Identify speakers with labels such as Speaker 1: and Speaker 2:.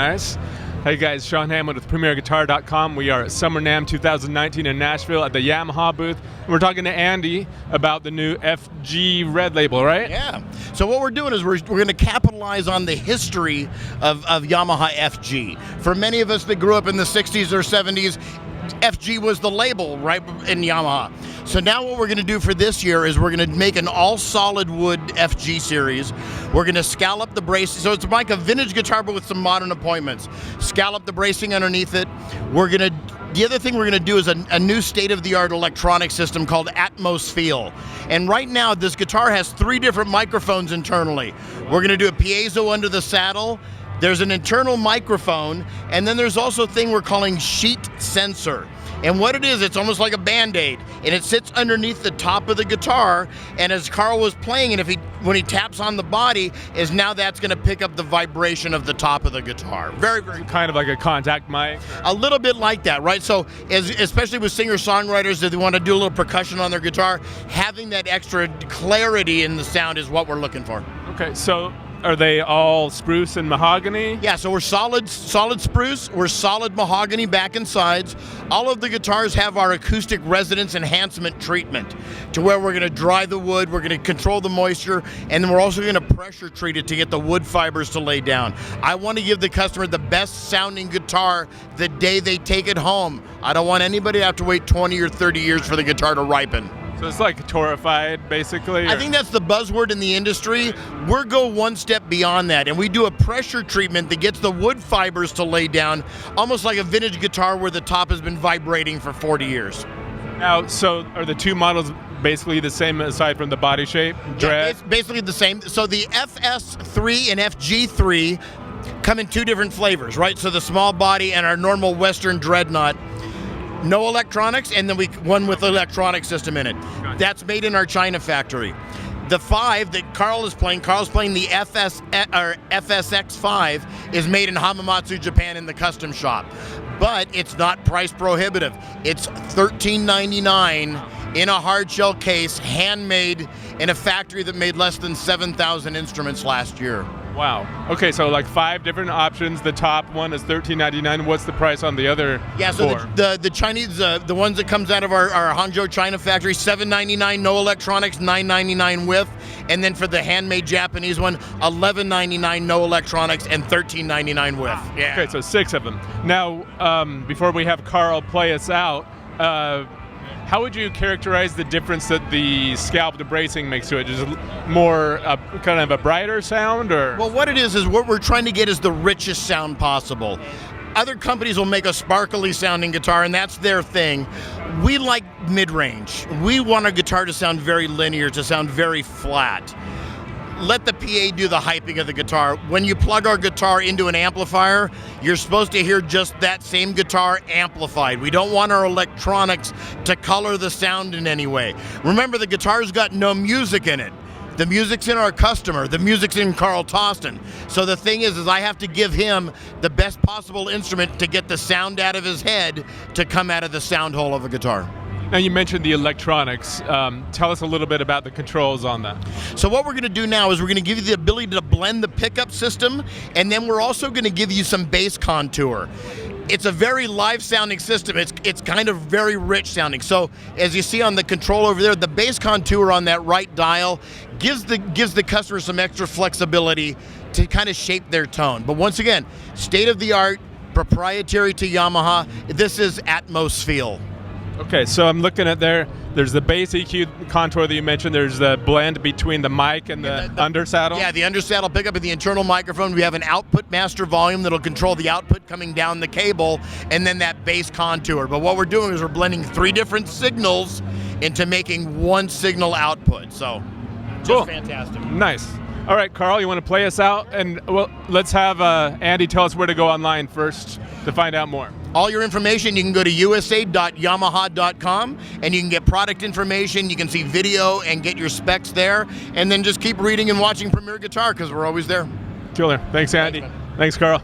Speaker 1: nice. Hey guys, Sean Hammond with PremierGuitar.com. We are at Summer NAMM 2019 in Nashville at the Yamaha booth. We're talking to Andy about the new FG Red label, right?
Speaker 2: Yeah. So what we're doing is we're going to capitalize on the history of Yamaha FG. For many of us that grew up in the 60s or 70s, FG was the label, right, in Yamaha. So now what we're going to do for this year is we're going to make an all-solid wood FG series. We're going to scallop the bracing. So it's like a vintage guitar, but with some modern appointments. Scallop the bracing underneath it. The other thing we're going to do is a new state-of-the-art electronic system called Atmos. And right now, this guitar has 3 different microphones internally. We're going to do a piezo under the saddle. There's an internal microphone, and then there's also a thing we're calling sheet sensor. And what it is, it's almost like a Band-Aid, and it sits underneath the top of the guitar, and as Carl was playing, and when he taps on the body, now that's going to pick up the vibration of the top of the guitar. Very, very
Speaker 1: kind of like a contact mic.
Speaker 2: A little bit like that, right? So especially with singer-songwriters, if they want to do a little percussion on their guitar, having that extra clarity in the sound is what we're looking for.
Speaker 1: Okay, so are they all spruce and mahogany?
Speaker 2: Yeah, so we're solid spruce, we're solid mahogany back and sides. All of the guitars have our acoustic resonance enhancement treatment to where we're going to dry the wood, we're going to control the moisture, and then we're also going to pressure treat it to get the wood fibers to lay down. I want to give the customer the best sounding guitar the day they take it home. I don't want anybody to have to wait 20 or 30 years for the guitar to ripen.
Speaker 1: So it's like torrefied, basically?
Speaker 2: I think that's the buzzword in the industry. We're go one step beyond that, and we do a pressure treatment that gets the wood fibers to lay down, almost like a vintage guitar where the top has been vibrating for 40 years.
Speaker 1: Now, so are the 2 models basically the same aside from the body shape?
Speaker 2: Yeah, it's basically the same. So the FS3 and FG3 come in 2 different flavors, right? So the small body and our normal Western Dreadnought. No electronics, and then one with an electronic system in it. Gotcha. That's made in our China factory. The 5 that Carl's playing the FSX5 is made in Hamamatsu, Japan in the custom shop. But it's not price prohibitive. It's $13.99 in a hard shell case, handmade in a factory that made less than 7,000 instruments last year.
Speaker 1: Wow. Okay, so like 5 different options. The top one is $13.99. What's the price on the other 4?
Speaker 2: Yeah, so the Chinese, the ones that comes out of our Hangzhou China factory, $7.99, no electronics, $9.99 with. And then for the handmade Japanese one, $11.99, no electronics, and $13.99 with.
Speaker 1: Wow. Yeah. Okay, so 6 of them. Now, before we have Carl play us out, how would you characterize the difference that the scalped bracing makes to it? Is it more kind of a brighter sound, or?
Speaker 2: Well, what it is what we're trying to get is the richest sound possible. Other companies will make a sparkly sounding guitar, and that's their thing. We like mid-range. We want our guitar to sound very linear, to sound very flat. Let the PA do the hyping of the guitar. When you plug our guitar into an amplifier, you're supposed to hear just that same guitar amplified. We don't want our electronics to color the sound in any way. Remember, the guitar's got no music in it. The music's in our customer. The music's in Carl Toston. So the thing is I have to give him the best possible instrument to get the sound out of his head to come out of the sound hole of a guitar.
Speaker 1: Now, you mentioned the electronics. Tell us a little bit about the controls on that.
Speaker 2: So what we're going to do now is we're going to give you the ability to blend the pickup system, and then we're also going to give you some bass contour. It's a very live sounding system. It's kind of very rich sounding. So as you see on the control over there, the bass contour on that right dial gives the customer some extra flexibility to kind of shape their tone. But once again, state of the art, proprietary to Yamaha. This is Atmos feel.
Speaker 1: Okay, so I'm looking at there's the bass EQ contour that you mentioned. There's the blend between the mic and the undersaddle.
Speaker 2: Yeah, the undersaddle pickup and the internal microphone. We have an output master volume that'll control the output coming down the cable, and then that bass contour. But what we're doing is we're blending 3 different signals into making 1 signal output. So, just fantastic.
Speaker 1: Nice. All right, Carl, you want to play us out? And well, let's have Andy tell us where to go online first to find out more.
Speaker 2: All your information, you can go to usa.yamaha.com, and you can get product information, you can see video and get your specs there, and then just keep reading and watching Premier Guitar, because we're always there.
Speaker 1: Killer. Thanks, Andy. Thanks, Carl.